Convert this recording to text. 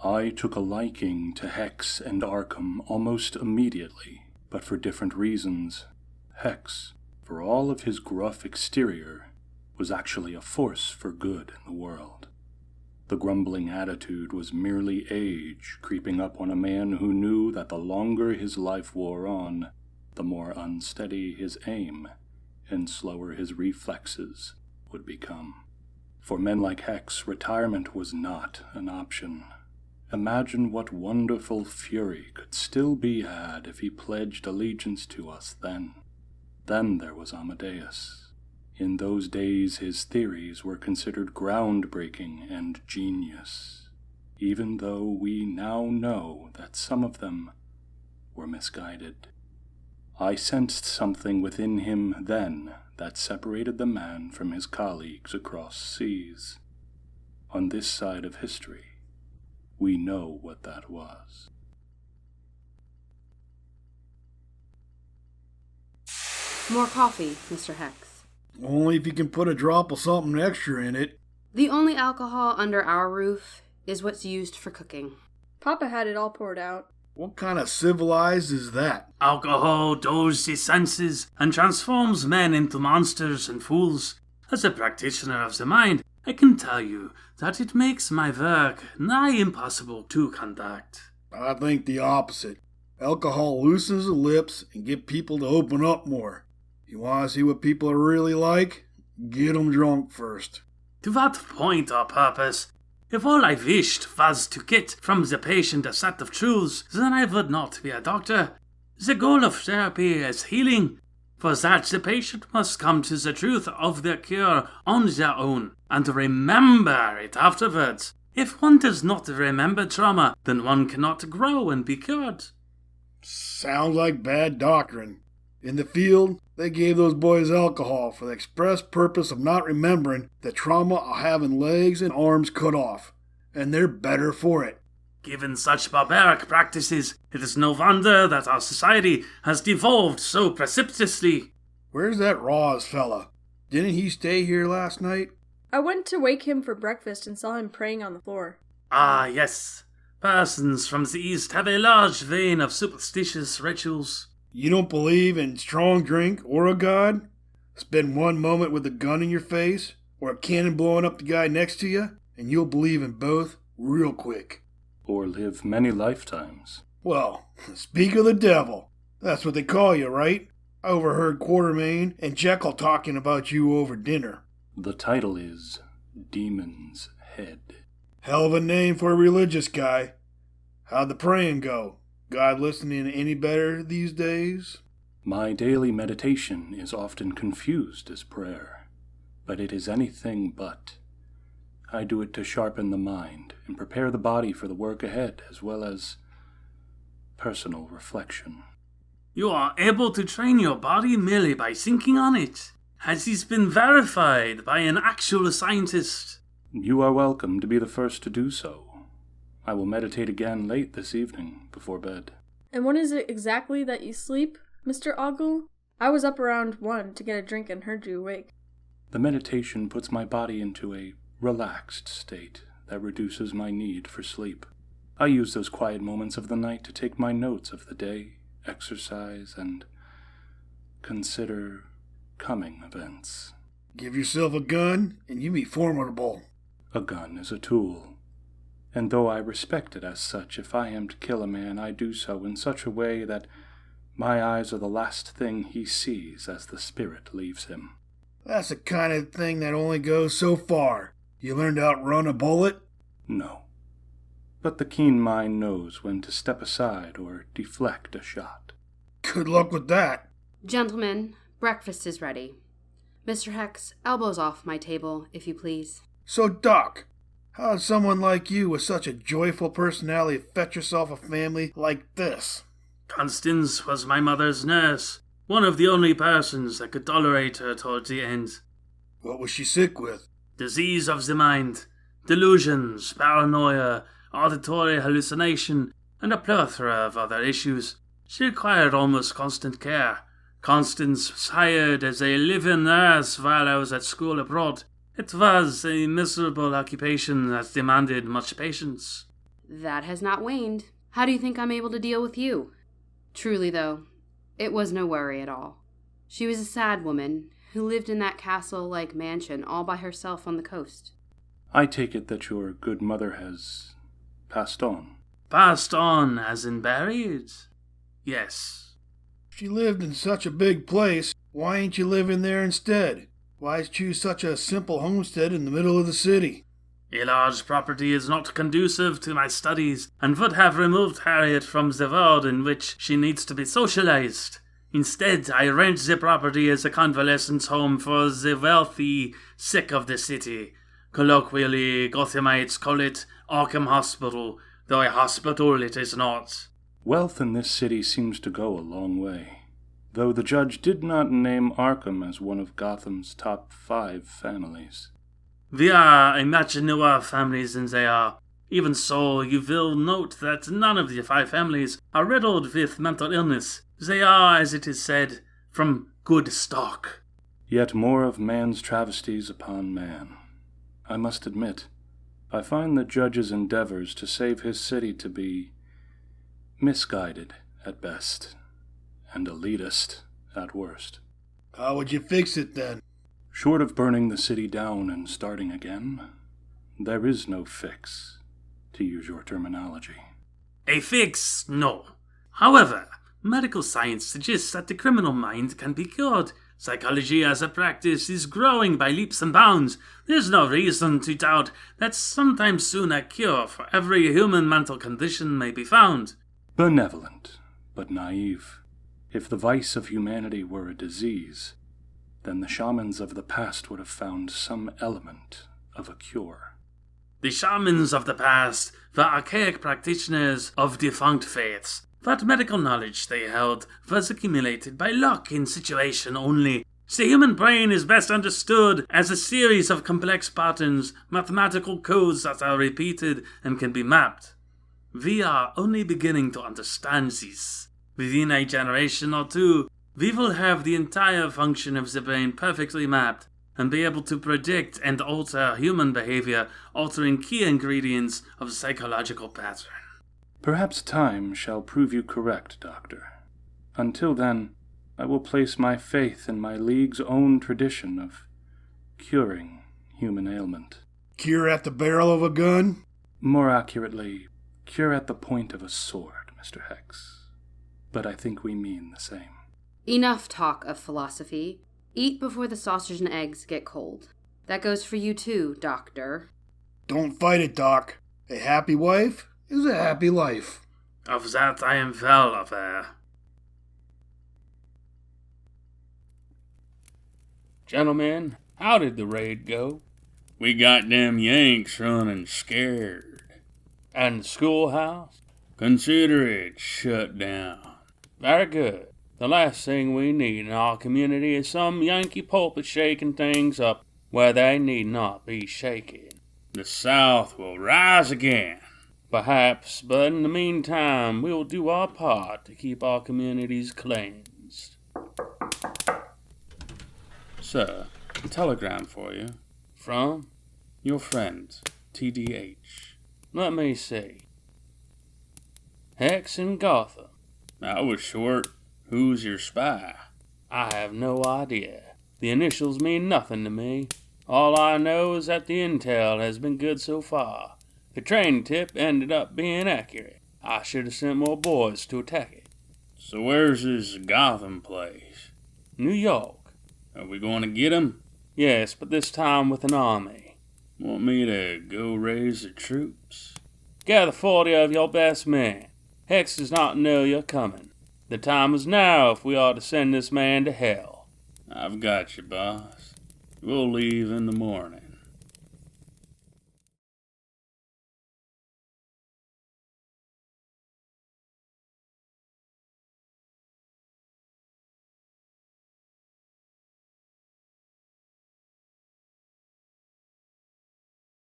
I took a liking to Hex and Arkham almost immediately, but for different reasons. Hex, for all of his gruff exterior, was actually a force for good in the world. The grumbling attitude was merely age creeping up on a man who knew that the longer his life wore on, the more unsteady his aim and slower his reflexes would become. For men like Hex, retirement was not an option. Imagine what wonderful fury could still be had if he pledged allegiance to us then. Then there was Amadeus. In those days his theories were considered groundbreaking and genius, even though we now know that some of them were misguided. I sensed something within him then that separated the man from his colleagues across seas. On this side of history, we know what that was. More coffee, Mr. Hex. Only if you can put a drop of something extra in it. The only alcohol under our roof is what's used for cooking. Papa had it all poured out. What kind of civilized is that? Alcohol dulls the senses and transforms men into monsters and fools. As a practitioner of the mind, I can tell you that it makes my work nigh impossible to conduct. I think the opposite. Alcohol loosens the lips and get people to open up more. You want to see what people are really like? Get them drunk first. To what point or purpose? If all I wished was to get from the patient a set of truths, then I would not be a doctor. The goal of therapy is healing. For that, the patient must come to the truth of their cure on their own, and remember it afterwards. If one does not remember trauma, then one cannot grow and be cured. Sounds like bad doctrine. In the field, they gave those boys alcohol for the express purpose of not remembering the trauma of having legs and arms cut off, and they're better for it. Given such barbaric practices, it is no wonder that our society has devolved so precipitously. Where's that Roz fella? Didn't he stay here last night? I went to wake him for breakfast and saw him praying on the floor. Ah, yes. Persons from the East have a large vein of superstitious rituals. You don't believe in strong drink or a god? Spend one moment with a gun in your face or a cannon blowing up the guy next to you, and you'll believe in both real quick. Or live many lifetimes. Well, speak of the devil. That's what they call you, right? I overheard Quartermain and Jekyll talking about you over dinner. The title is Demon's Head. Hell of a name for a religious guy. How'd the praying go? God listening any better these days? My daily meditation is often confused as prayer, but it is anything but. I do it to sharpen the mind and prepare the body for the work ahead, as well as personal reflection. You are able to train your body merely by thinking on it. Has this been verified by an actual scientist? You are welcome to be the first to do so. I will meditate again late this evening, before bed. And when is it exactly that you sleep, Mr. al-Ghul? I was up around 1 to get a drink and heard you awake. The meditation puts my body into a relaxed state that reduces my need for sleep. I use those quiet moments of the night to take my notes of the day, exercise, and consider coming events. Give yourself a gun, and you be formidable. A gun is a tool, and though I respect it as such, if I am to kill a man, I do so in such a way that my eyes are the last thing he sees as the spirit leaves him. That's the kind of thing that only goes so far. You learn to outrun a bullet? No. But the keen mind knows when to step aside or deflect a shot. Good luck with that. Gentlemen, breakfast is ready. Mr. Hex, elbows off my table, if you please. So, Doc, how does someone like you with such a joyful personality fetch yourself a family like this? Constance was my mother's nurse, one of the only persons that could tolerate her towards the end. What was she sick with? Disease of the mind, delusions, paranoia, auditory hallucination, and a plethora of other issues. She required almost constant care. Constance was hired as a live-in nurse while I was at school abroad. It was a miserable occupation that demanded much patience. That has not waned. How do you think I'm able to deal with you? Truly, though, it was no worry at all. She was a sad woman who lived in that castle-like mansion all by herself on the coast. I take it that your good mother has passed on. Passed on as in buried? Yes. She lived in such a big place. Why ain't you living there instead? Why choose such a simple homestead in the middle of the city? A large property is not conducive to my studies, and would have removed Harriet from the world in which she needs to be socialized. Instead, I rent the property as a convalescence home for the wealthy sick of the city. Colloquially, Gothamites call it Arkham Hospital, though a hospital it is not. Wealth in this city seems to go a long way, though the judge did not name Arkham as one of Gotham's top 5 families. We are a much newer families than they are. Even so, you will note that none of the 5 families are riddled with mental illness. They are, as it is said, from good stock. Yet more of man's travesties upon man. I must admit, I find the judge's endeavors to save his city to be misguided at best, and elitist at worst. How would you fix it then? Short of burning the city down and starting again, there is no fix, to use your terminology. A fix, no. However, medical science suggests that the criminal mind can be cured. Psychology as a practice is growing by leaps and bounds. There's no reason to doubt that sometime soon a cure for every human mental condition may be found. Benevolent, but naive. If the vice of humanity were a disease, then the shamans of the past would have found some element of a cure. The shamans of the past were archaic practitioners of defunct faiths. That medical knowledge they held was accumulated by luck in situation only. The human brain is best understood as a series of complex patterns, mathematical codes that are repeated and can be mapped. We are only beginning to understand this. Within a generation or two, we will have the entire function of the brain perfectly mapped and be able to predict and alter human behavior, altering key ingredients of psychological pattern. Perhaps time shall prove you correct, Doctor. Until then, I will place my faith in my league's own tradition of curing human ailment. Cure at the barrel of a gun? More accurately, cure at the point of a sword, Mr. Hex. But I think we mean the same. Enough talk of philosophy. Eat before the sausage and eggs get cold. That goes for you too, Doctor. Don't fight it, Doc. A happy wife is a happy life. Of that I am well aware. Gentlemen, how did the raid go? We got them Yanks running scared. And the schoolhouse? Consider it shut down. Very good. The last thing we need in our community is some Yankee pulpit shaking things up where they need not be shaken. The South will rise again. Perhaps, but in the meantime, we will do our part to keep our communities cleansed. Sir, a telegram for you. From your friend, TDH. Let me see. Hex in Gotham. That was short. Who's your spy? I have no idea. The initials mean nothing to me. All I know is that the intel has been good so far. The train tip ended up being accurate. I should have sent more boys to attack it. So where's this Gotham place? New York. Are we going to get him? Yes, but this time with an army. Want me to go raise the troops? Gather 40 of your best men. Hex does not know you're coming. The time is now if we are to send this man to hell. I've got you, boss. We'll leave in the morning.